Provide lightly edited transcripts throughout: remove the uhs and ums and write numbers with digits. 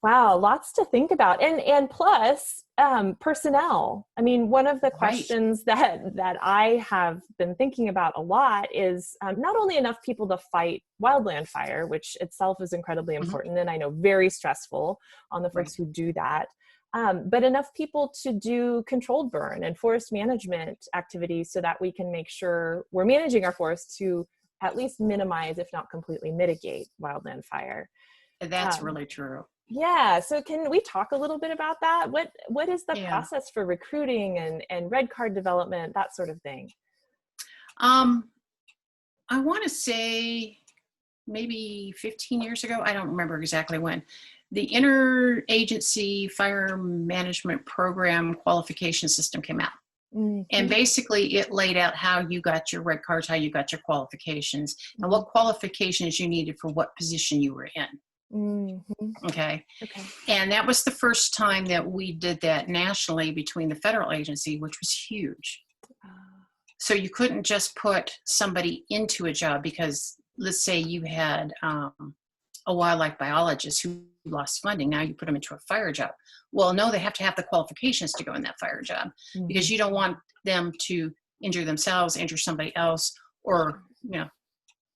Wow, lots to think about. And plus, personnel. I mean, one of the Right. questions that I have been thinking about a lot is not only enough people to fight wildland fire, which itself is incredibly Mhm. important and I know very stressful on the Right. folks who do that, but enough people to do controlled burn and forest management activities so that we can make sure we're managing our forests to at least minimize, if not completely mitigate, wildland fire. That's Um, really true. yeah. So can we talk a little bit about that? What is the Yeah. process for recruiting and red card development, that sort of thing? Um, I want to say maybe 15 years ago, I don't remember exactly when, the interagency fire management program qualification system came out. And Mm-hmm. basically it laid out how you got your red cards, how you got your qualifications, and Mm-hmm. what qualifications you needed for what position you were in. Mm-hmm. Okay. Okay. And that was the first time that we did that nationally between the federal agency, which was huge. So you couldn't just put somebody into a job because let's say you had a wildlife biologist who lost funding. Now you put them into a fire job. Well, no, they have to have the qualifications to go in that fire job because Mm-hmm. you don't want them to injure themselves, injure somebody else, or,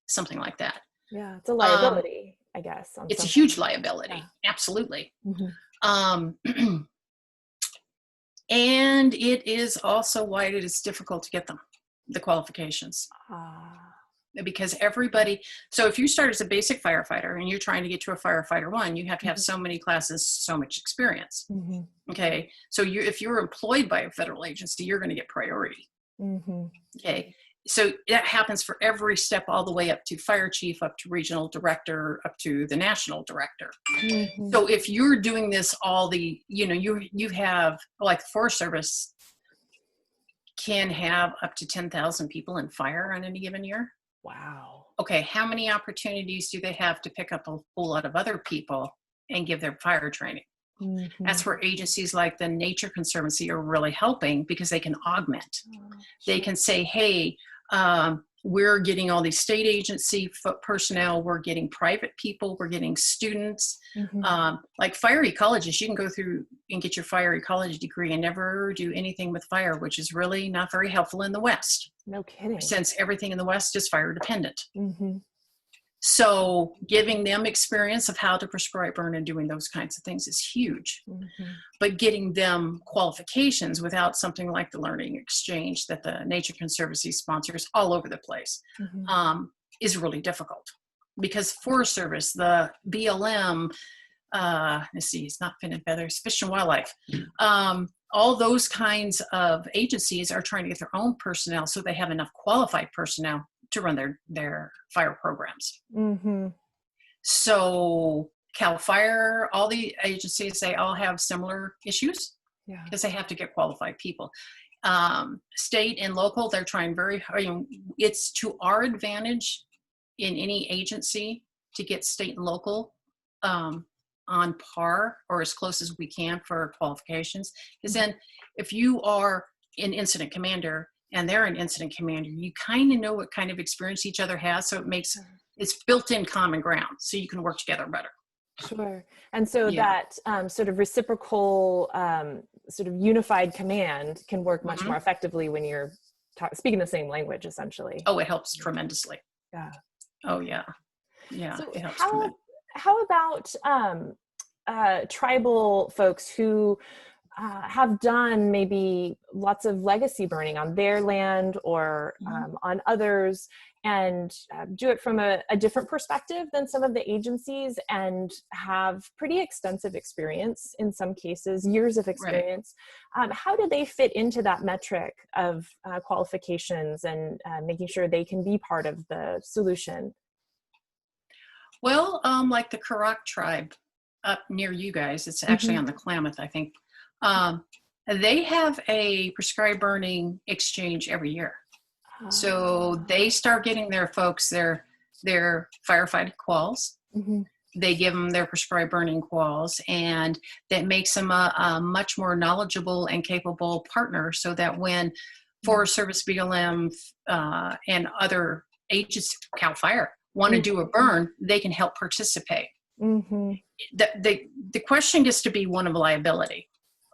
something like that. Yeah, it's a Um, liability, I guess, on it's a some huge level. liability. Yeah. Absolutely. Mm-hmm. Um, and it is also why it is difficult to get them, the qualifications. Ah. Because everybody, so if you start as a basic firefighter and you're trying to get to a firefighter one, you have to have so many classes, so much experience. Mm-hmm. Okay. So if you're employed by a federal agency, you're going to get priority. Mm-hmm. Okay. So that happens for every step all the way up to fire chief, up to regional director, up to the national director. Mm-hmm. So if you're doing this, you have, like the Forest Service can have up to 10,000 people in fire on any given year. Wow. Okay, how many opportunities do they have to pick up a whole lot of other people and give their fire training? Mm-hmm. That's where agencies like the Nature Conservancy are really helping because they can augment. They can say, hey, we're getting all these state agency personnel, we're getting private people, we're getting students. Mm-hmm. Like fire ecologists, you can go through and get your fire ecology degree and never do anything with fire, which is really not very helpful in the West, No kidding. since everything in the West is fire dependent. Mm-hmm. So giving them experience of how to prescribe burn and doing those kinds of things is huge. Mm-hmm. But getting them qualifications without something like the Learning Exchange that the Nature Conservancy sponsors all over the place Mm-hmm. is really difficult. Because Forest Service, the BLM, let's see, it's not Fin and Feathers, Fish and Wildlife, all those kinds of agencies are trying to get their own personnel so they have enough qualified personnel to run their fire programs. Mm-hmm. So CAL FIRE, all the agencies, they all have similar issues Yeah. because they have to get qualified people. State and local, they're trying very hard. It's to our advantage in any agency to get state and local on par or as close as we can for qualifications. Because then if you are an incident commander and they're an incident commander, you kind of know what kind of experience each other has. So it's built-in common ground so you can work together better. Sure. And so Yeah. that sort of reciprocal, sort of unified command can work much Mhm. more effectively when you're speaking the same language, essentially. Oh, it helps tremendously. Yeah. Oh, yeah. Yeah, So it helps tremendously. how about tribal folks who have done maybe lots of legacy burning on their land or on others, and do it from a different perspective than some of the agencies and have pretty extensive experience, in some cases, years of experience. Right. How do they fit into that metric of qualifications and making sure they can be part of the solution? Well, like the Karak tribe up near you guys, it's actually on the Klamath, I think. They have a prescribed burning exchange every year. So they start getting their folks their firefighting quals. Mm-hmm. They give them their prescribed burning quals, and that makes them a much more knowledgeable and capable partner so that when Forest Service, BLM, and other agencies, CAL FIRE, want to do a burn, they can help participate. Mm-hmm. The question gets to be one of liability.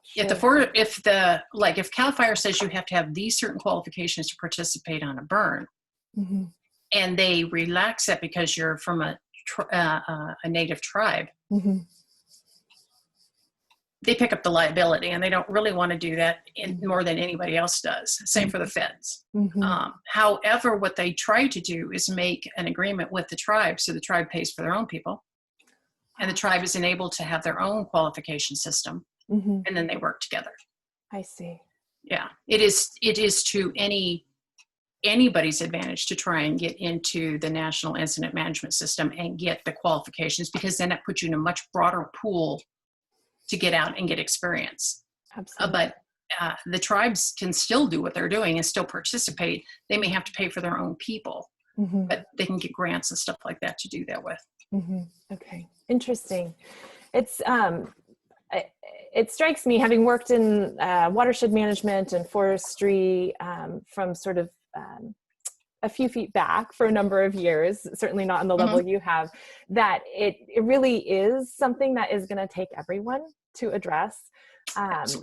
Sure. If CAL FIRE says you have to have these certain qualifications to participate on a burn, mm-hmm. and they relax that because you're from a native tribe, mm-hmm. they pick up the liability, and they don't really want to do that more than anybody else does. Same mm-hmm. for the feds. Mm-hmm. However, what they try to do is make an agreement with the tribe, so the tribe pays for their own people, and the tribe is enabled to have their own qualification system, mm-hmm. and then they work together. I see. Yeah, it is to anybody's advantage to try and get into the National Incident Management System and get the qualifications, because then it puts you in a much broader pool to get out and get experience. Absolutely. But the tribes can still do what they're doing and still participate. They may have to pay for their own people, mm-hmm. but they can get grants and stuff like that to do that with. Mm-hmm. Okay, interesting. It's it strikes me, having worked in watershed management and forestry from sort of a few feet back for a number of years, certainly not on the level mm-hmm. you have, that it really is something that is going to take everyone to address.